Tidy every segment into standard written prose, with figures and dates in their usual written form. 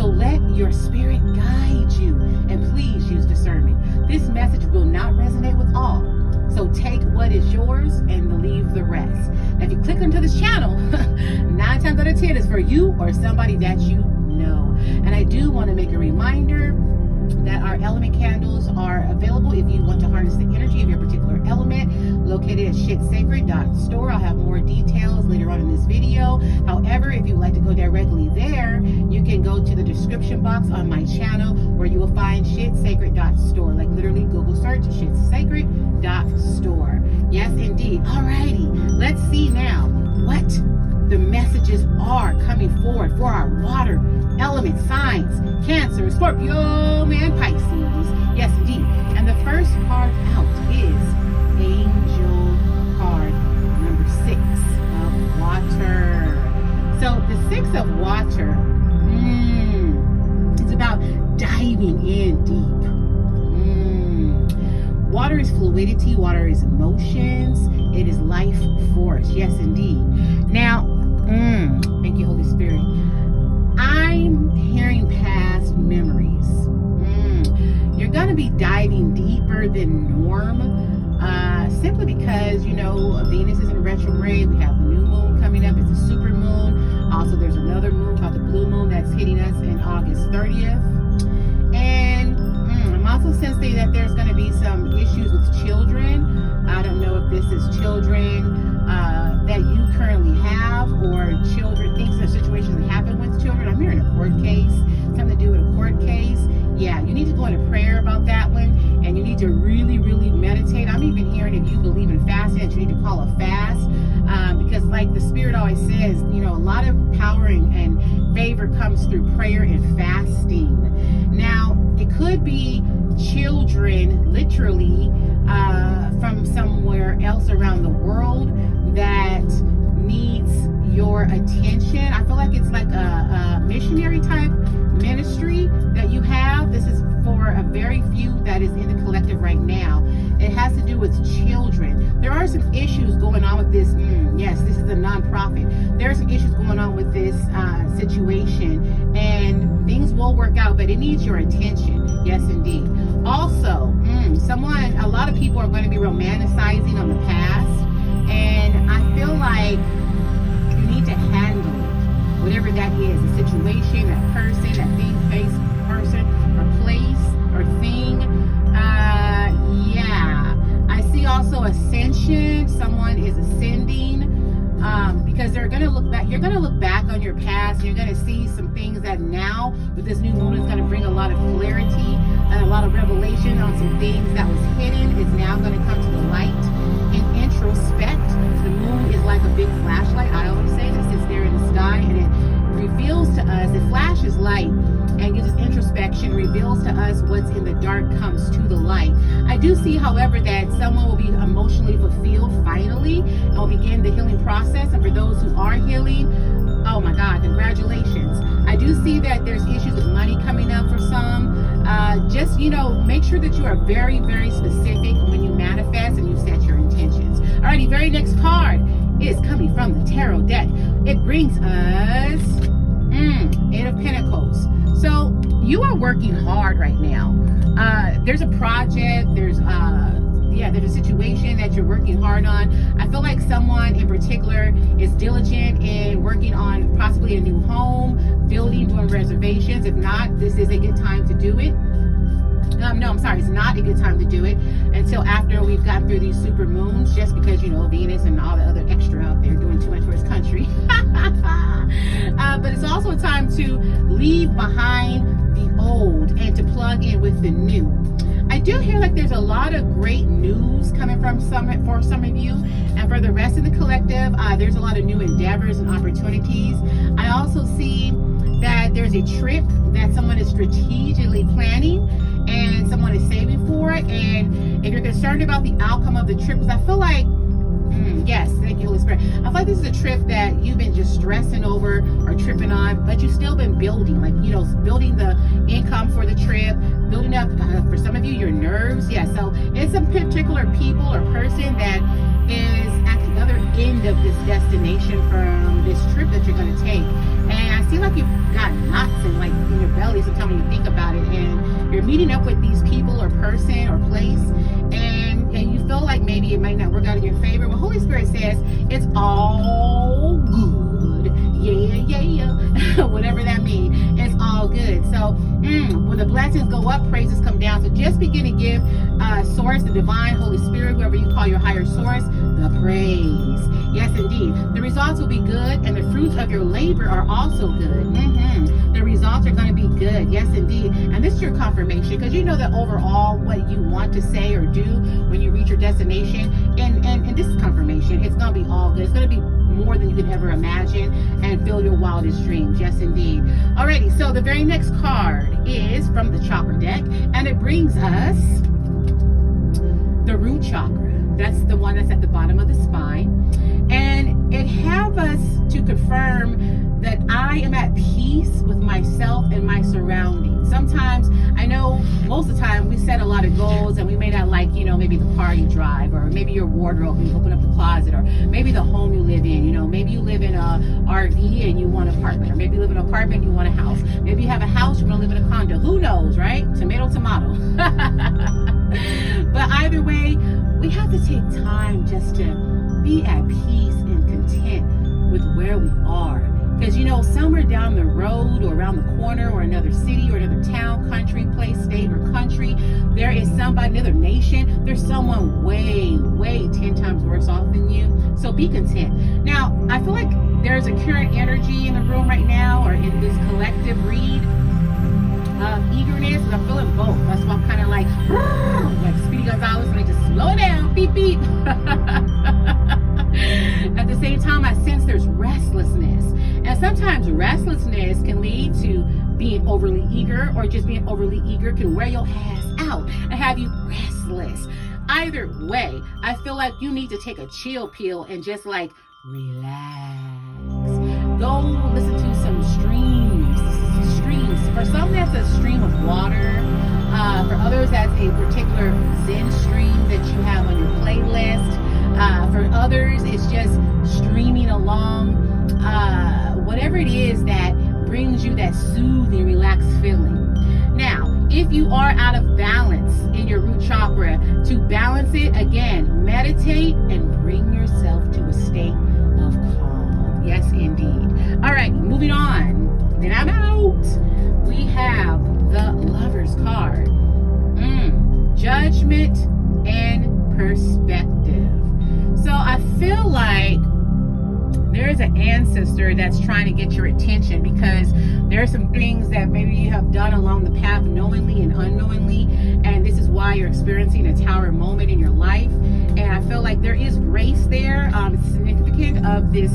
So let your spirit guide you, and please use discernment. This message will not resonate with all. So take what is yours and leave the rest. Now, if you click into this channel, 9 times out of 10 is for you or somebody that you know. And I do want to make a reminder that our element candles are available if you want to harness the energy of your particular element, located at shitsacred.store. I'll have more details later on in this video. However, if you'd like to go directly there, you can go to the description box on my channel where you will find shitsacred.store. Like literally Google search shitsacred.store. Yes, indeed. Alrighty, let's see now what the messages are coming forward for our water element signs: Cancer, Scorpio, and Pisces. Yes, indeed. And the first card out is Angel card number 6 of water. So the 6 of water is about diving in deep. Water is fluidity. Water is emotions. It is life force. Yes, indeed. Now, thank you, Holy Spirit. I'm hearing past memories. You're going to be diving deeper than norm, simply because, you know, Venus is in retrograde. We have the new moon coming up. It's a super moon. Also, there's another moon called the blue moon that's hitting us in August 30th. And I'm also sensing that there's going to be some issues with children. I don't know if this is children that you currently have, or children, things or situations that happen with children. I'm hearing a court case, something to do with a court case. Yeah, you need to go into prayer about that one, and you need to really, really meditate. I'm even hearing, if you believe in fasting, that you need to call a fast, because like the Spirit always says, you know, a lot of power and favor comes through prayer and fasting. Now, it could be children, literally, from somewhere else around the world that needs your attention. I feel like it's like a missionary type ministry that you have. This is for a very few that is in the collective right now. It has to do with children. There are some issues going on with this. Yes, this is a nonprofit. There are some issues going on with this situation, and things will work out, but it needs your attention. Yes, indeed. Also, a lot of people are going to be romanticizing on the past, and I feel like you need to handle it, whatever that is, a situation, that person, that thing, face, person, or place, or thing. Yeah. I see also ascension. Someone is ascending, because they're going to look back. You're going to look back on your past, and you're going to see some things that now, with this new moon, is going to bring a lot of clarity and a lot of revelation on some things that was hidden. Is now going to come to the light. In introspect, the moon is like a big flashlight. I always say this, sits there in the sky, and it reveals to us, it flashes light and gives us introspection, reveals to us what's in the dark comes to the light. I do see, however, that someone will be emotionally fulfilled finally and will begin the healing process. And for those who are healing, oh my God, congratulations. I do see that there's issues with money coming up for some. Just, you know, make sure that you are very, very specific when you manifest and you set your intentions. Alrighty, very next card is coming from the tarot deck. It brings us 8 of Pentacles. So you are working hard right now. There's a project, there's a situation that you're working hard on. I feel like someone in particular is diligent in working on possibly a new home, building, doing reservations. If not, this is a good time to do it. No, I'm sorry, it's not a good time to do it until after we've gotten through these super moons, just because, you know, Venus and all the other extra out there doing too much for his country. But it's also a time to leave behind the old and to plug in with the new. I do hear like there's a lot of great news coming from for some of you, and for the rest of the collective, there's a lot of new endeavors and opportunities. I also see that there's a trip that someone is strategically planning and someone is saving for it. And if you're concerned about the outcome of the trip, because I feel like, yes, thank you, Holy Spirit. I feel like this is a trip that you've been just stressing over or tripping on, but you've still been building, like, you know, building the income for the trip, building up, for some of you, your nerves. Yeah, so it's a particular people or person that is at the other end of this destination from this trip that you're going to take. And I seems like you've got knots in your belly sometimes when you think about it, and you're meeting up with these people or person or place, and you feel like maybe it might not work out in your favor. Well, Holy Spirit says it's all good. Yeah. Whatever that means, it's all good. So when the blessings go up, praises come down. So just begin to give source, the divine, Holy Spirit, whoever you call your higher source, the praise. Yes, indeed. The results will be good, and the fruits of your labor are also good. The results are going to be good. Yes, indeed. And this is your confirmation, because you know that overall what you want to say or do when you reach your destination, and this is confirmation, it's going to be all good. It's going to be more than you could ever imagine and fill your wildest dreams. Yes, indeed. Alrighty, so the very next card is from the chakra deck, and it brings us the root chakra. That's the one that's at the bottom of the spine. And it have us to confirm that I am at peace with myself and my surroundings. Sometimes, I know most of the time we set a lot of goals, and we may not like, maybe the car you drive, or maybe your wardrobe, you open up the closet, or maybe the home you live in. Maybe you live in a RV and you want an apartment, or maybe you live in an apartment and you want a house. Maybe you have a house, you want to live in a condo. Who knows, right? Tomato. But either way, we have to take time just to be at peace and content with where we are. Because, somewhere down the road or around the corner or another city or another town, country, place, state, or country, there is somebody, another nation, there's someone way, way 10 times worse off than you. So be content. Now, I feel like there's a current energy in the room right now, or in this collective read of eagerness, and I'm feeling both. That's why I'm kind of like Speedy Gonzalez, and I just slow down, beep, beep. At the same time, I sense there's restlessness. And sometimes restlessness can lead to being overly eager, or just being overly eager can wear your ass out and have you restless. Either way, I feel like you need to take a chill pill and just relax. Go listen to some streams. For some, that's a stream of water. For others, that's a particular Zen stream that you have on your playlist. For others, it's just streaming along. Whatever it is that brings you that soothing, relaxed feeling. Now, if you are out of balance in your root chakra, to balance it, again, meditate and bring yourself to a state of calm. Yes, indeed. All right, moving on. Then I'm out. We have the Lover's card. Judgment and perspective. So I feel like there's an ancestor that's trying to get your attention, because there are some things that maybe you have done along the path knowingly and unknowingly, and this is why you're experiencing a tower moment in your life. And I feel like there is grace there. It's significant of this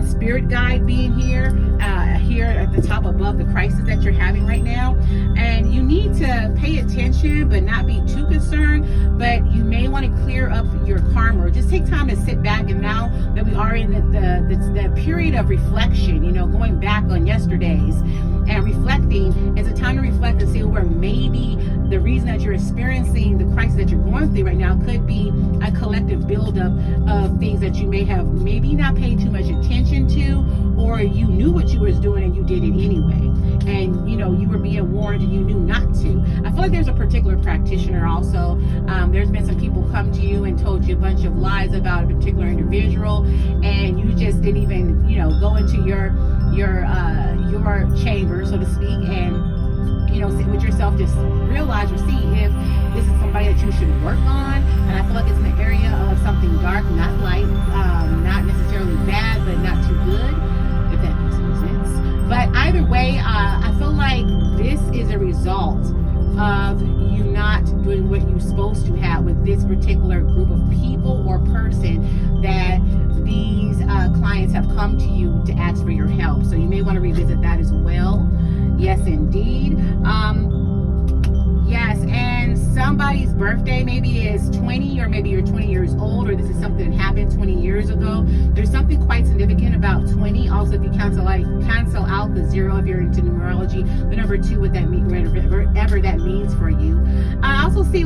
spirit guide being here at the top above the crisis that you're having right now. And you need to pay attention, but not be too concerned. But you may want to clear up your karma, or just take time to sit back. And now that we are in the period of reflection, going back on yesterday's and reflecting, it's a time to reflect and see where maybe the reason that you're experiencing the crisis that you're going through right now could be a collective buildup of things that you may have maybe not paid too much attention to, or you knew what you was doing and you did it anyway, and you were being warned and you knew not to. I feel like there's a particular practitioner also. There's been some people come to you and told you a bunch of lies about a particular individual, and you just didn't even go into your chamber, so to speak, and sit with yourself, just realize or see if this is somebody that you should work on. And I feel like it's in the area of something dark, not light, not necessarily bad, but not too good, if that makes any sense. But either way, I feel like this is a result of you not doing what you're supposed to have with this particular group of people or person that these clients have come to you to ask for your help. So you may want to revisit that as well. Yes, indeed. Yes, and somebody's birthday maybe is 20, or maybe you're 20 years old, or this is something that happened 20 years ago. There's something quite significant about 20. Also, if you cancel out the 0 if you're into numerology, the number 2, what that means, whatever that means for you. I also see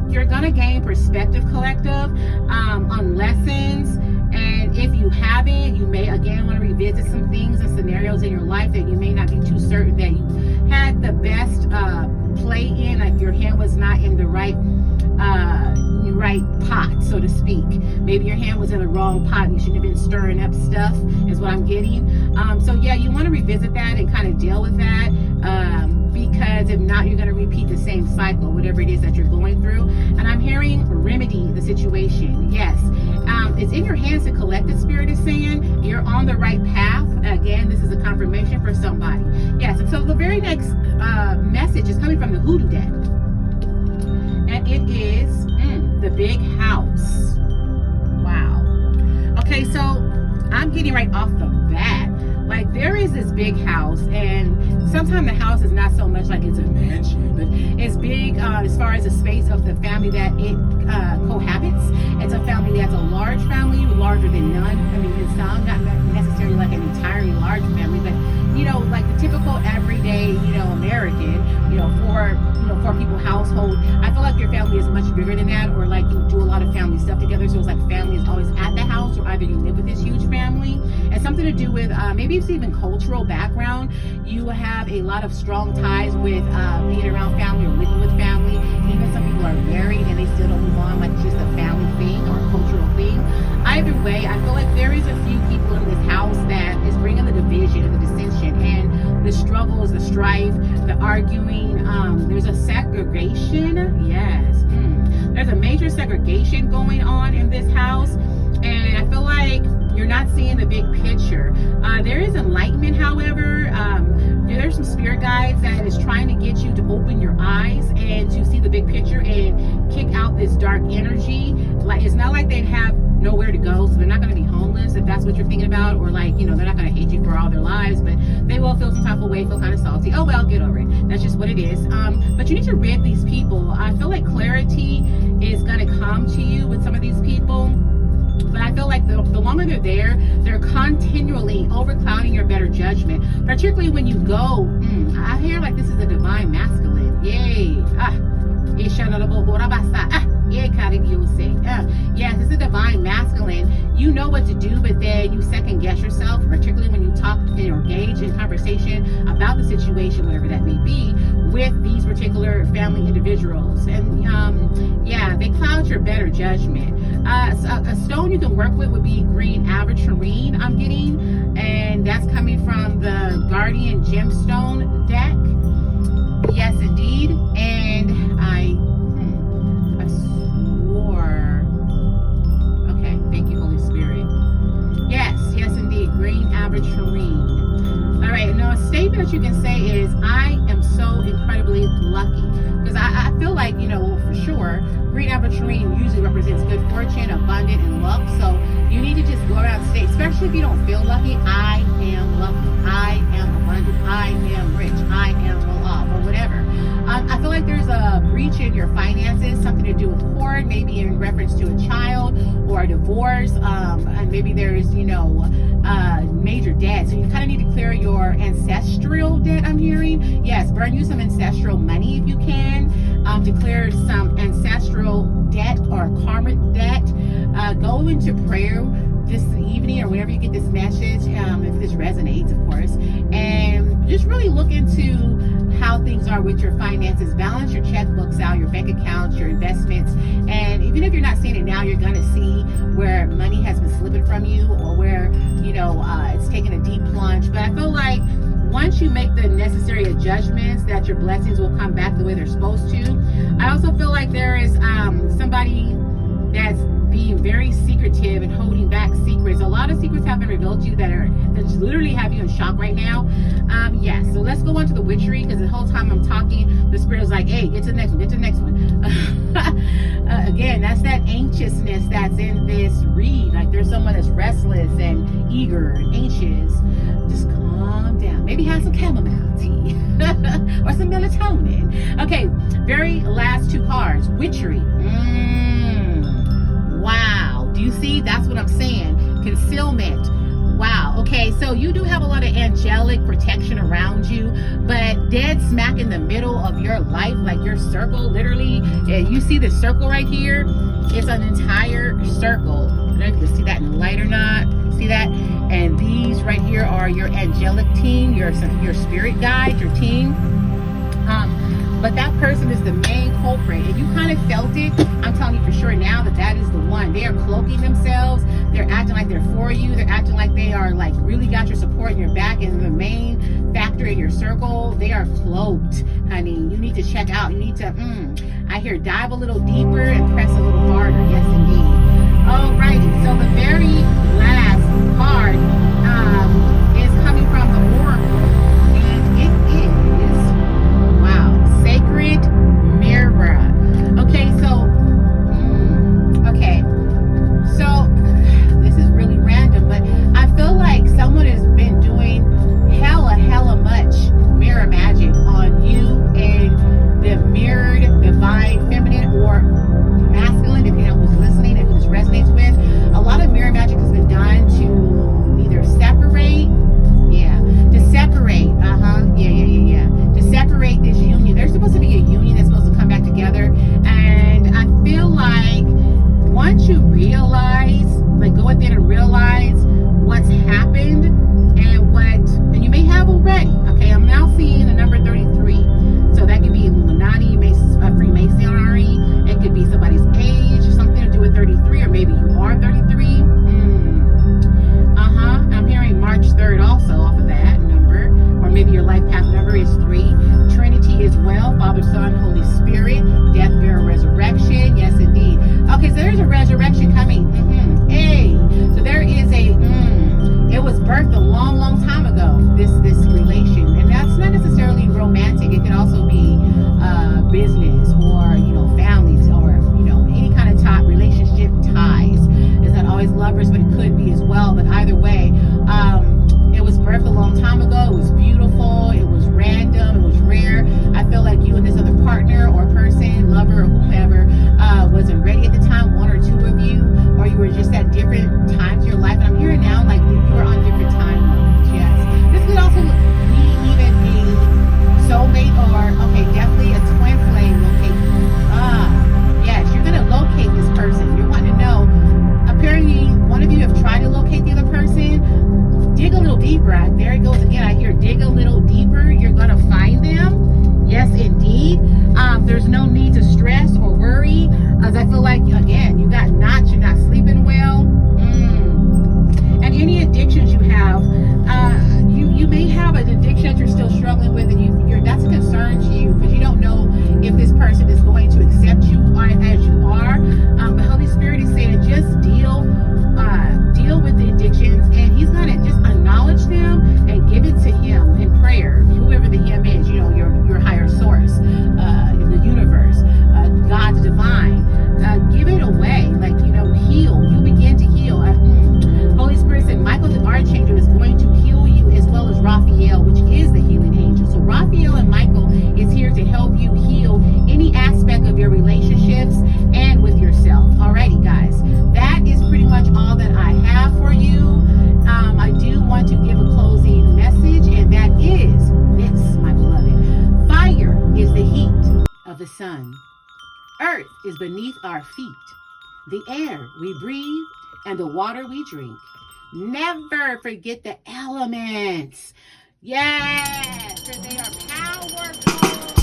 you're gonna gain perspective, collective, on lessons And if you haven't, you may again want to revisit some things and scenarios in your life that you may not be too certain that you had the best play in, like your hand was not in the right pot, so to speak. Maybe your hand was in the wrong pot and you shouldn't have been stirring up stuff, is what I'm getting. So yeah, you want to revisit that and kind of deal with that, because if not, you're going to repeat the same cycle, whatever it is that you're going through. And I'm hearing remedy the situation. Yes, it's in your hands to collect, the Spirit is saying. You're on the right path. Again, this is a confirmation for somebody. Yes, and so the very next message is coming from the Hoodoo deck, and it is the big house. Wow. Okay, so I'm getting right off the bat, like there is this big house, and sometimes the house is not so much like it's a mansion, but it's big as far as the space of the family that it cohabits. It's a family that's a large family, larger than none. I mean, in some, not necessarily like an entirely large family, but you know, like the typical everyday, you know, American, you know, four people household. I feel like your family is much bigger than that, or like you do a lot of family stuff together. So it's like family is always at the house, or either you live with this huge family. It's something to do with maybe it's even cultural background. You have a lot of strong ties with being around family or living with family. Even some people are married and they still don't move on, like just a family thing or a cultural thing. Either way, I feel like there is a few people in this house that is bringing the division and the dissension and the struggles, the strife, the arguing. There's a segregation. Yes. There's a major segregation going on in this house. And I feel like you're not seeing the big picture. There is enlightenment, however. There's some spirit guides that is trying to get you to open your eyes and to see the big picture and kick out this dark energy. Like, it's not like they have nowhere to go, so they're not going to be homeless if that's what you're thinking about, or like, you know, they're not going to hate you for all their lives, but they will feel some type of way, feel kind of salty. Oh well, get over it. That's just what it is. But you need to rid these people. I feel like clarity is going to come to you with some of these people. But I feel like the longer they're there, they're continually overclouding your better judgment. Particularly when you go, I hear like this is a divine masculine. Yay. Yes, it's a divine masculine. You know what to do, but then you second guess yourself, particularly when you talk or engage in conversation about the situation, whatever that may be, with these particular family individuals. And yeah, they cloud your better judgment. A stone you can work with would be green aventurine, I'm getting, and that's coming from the Guardian Gemstone deck. Yes, indeed. And I swore. Okay, thank you, Holy Spirit. Yes, indeed, green aventurine. All right, now a statement that you can say is, I am so incredibly lucky. Because I feel like, you know, for sure, green aventurine usually represents good fortune, abundance, and luck. So you need to just go around and say, especially if you don't feel lucky, I am lucky, I am abundant, I am rich, I am well off, or whatever. I feel like there's a breach in your finances, something to do with court, maybe in reference to a child or a divorce, and maybe there's, you know, major debt. So you kind of need to clear your ancestral debt, I'm hearing. Yes, burn you some ancestral money if you can, to clear some ancestral debt or karmic debt. Go into prayer this evening or whenever you get this message, if this resonates, of course, and just really look into how things are with your finances. Balance your checkbooks out, your bank accounts, your investments, and even if you're not seeing it now, you're going to see where money has been slipping from you, or where, you know, it's taken a deep plunge. But I feel like once you make the necessary adjustments, that your blessings will come back the way they're supposed to. I also feel like there is somebody that's being very secretive and holding back secrets. A lot of secrets have been revealed to you that just literally have you in shock right now. Yes, so let's go on to the witchery, because the whole time I'm talking, the spirit is like, hey, get to the next one, get to the next one. Again, that's that anxiousness that's in this read. Like there's someone that's restless and eager and anxious. Just calm down. Maybe have some chamomile tea or some melatonin. Okay, very last two cards. Witchery. Wow. Do you see? That's what I'm saying. Concealment. Wow. Okay, so you do have a lot of angelic protection around you, but dead smack in the middle of your life, like your circle, literally, you see the circle right here? It's an entire circle know if you can see that in the light or not. See that? And these right here are your angelic team, your spirit guides, your team. But that person is the main culprit, and you kind of felt it. I'm telling you for sure now that is the one. They are cloaking themselves. They're acting like they're for you. They're acting like they are like really got your support in your back, and the main factor in your circle. They are cloaked, honey. You need to check out. You need to, I hear dive a little deeper and press a little harder. Yes, indeed. Alrighty. So the very last card is coming from the Oracle, and it is, wow, Sacred Mirror. Okay, so this is really random, but I feel like someone has been doing hella much mirror magic on you and the mirrored divine feminine or masculine, depending on who's listening and who this resonates with. A lot of mirror magic has been done to either separate, to separate this union. There's supposed to be a union that's supposed to come back together, and I feel like once you realize, like go within and realize what's happened and you may have already. Okay, I'm now seeing the number 33. So that could be Illuminati, Freemasonry. It could be somebody's age, something to do with 33, or maybe you are 33. I'm hearing March 3rd also off of that number, or maybe your life path number is 3. Trinity as well, Father, Son, Holy Spirit, death, burial, resurrection. Yes, indeed. Okay, so there's a resurrection coming. Hey, so there is it was birthed a long time ago, this relation. And that's not necessarily romantic. It could also be business or, families or, any kind of relationship ties. It's not always lovers, but it could be as well. But either way, it was birthed a long time ago. It was beautiful. It was random. It was rare. I feel like you and this other partner or person, lover or whomever, wasn't ready at the time, one or two of you, or you were just at different times in your life. And I'm hearing now like you were on different timelines. Yes. This could also be even a soulmate or, definitely a twin flame location. Yes, you're going to locate this person. You're wanting to know. Apparently, one of you have tried to locate the other person. Dig a little deeper. There it goes again. I hear dig a little deeper. You're going to find them. Yes, indeed. There's no need to stress or worry, as I feel like, again, you got knots, you're not sleeping well. And any addictions you have, you may have an addiction that you're still struggling with, and that's a concern to you because you don't know if this person is going to accept you as you are. The Holy Spirit is saying just deal with the addictions, and He's going to just acknowledge them and give it to Him in prayer. Whoever the Him is, your higher source, the universe, God's divine. Give it away, heal. You begin to heal. Holy Spirit said Michael the Archangel is going to heal you, as well as Raphael, which is the healing angel. So Raphael and Michael is here to help you heal any aspect of your relationships and with yourself. Alrighty, guys, that is pretty much all that I have for you. I do want to give a closing message, and that is this, my beloved. Fire is the heat of the sun. Earth is beneath our feet. The air we breathe and the water we drink. Never forget the elements. Yes, for they are powerful.